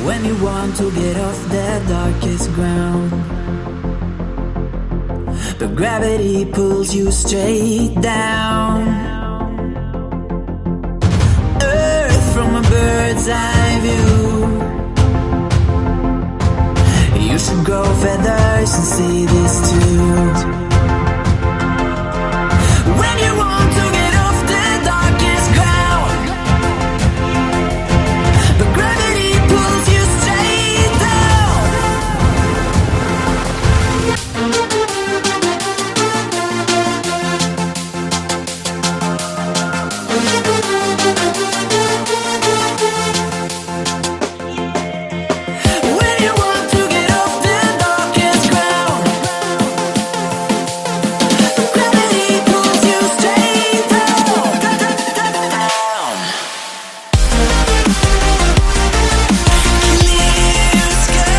When you want to get off the darkest ground, but gravity pulls you straight down. Earth from a bird's eye view. You should grow feathers and see this too. When you want to get off the darkest ground, but gravity pulls you straight down. When you want to get off the darkest ground, but gravity pulls you straight down. Clear sky.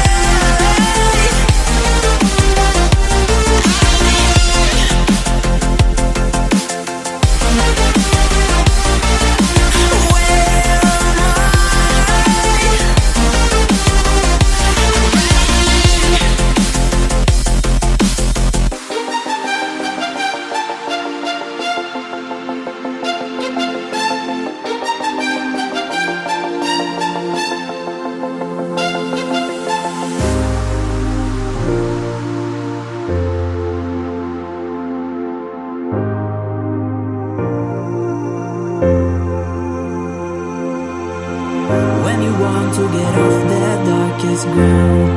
When you want to get off the darkest ground,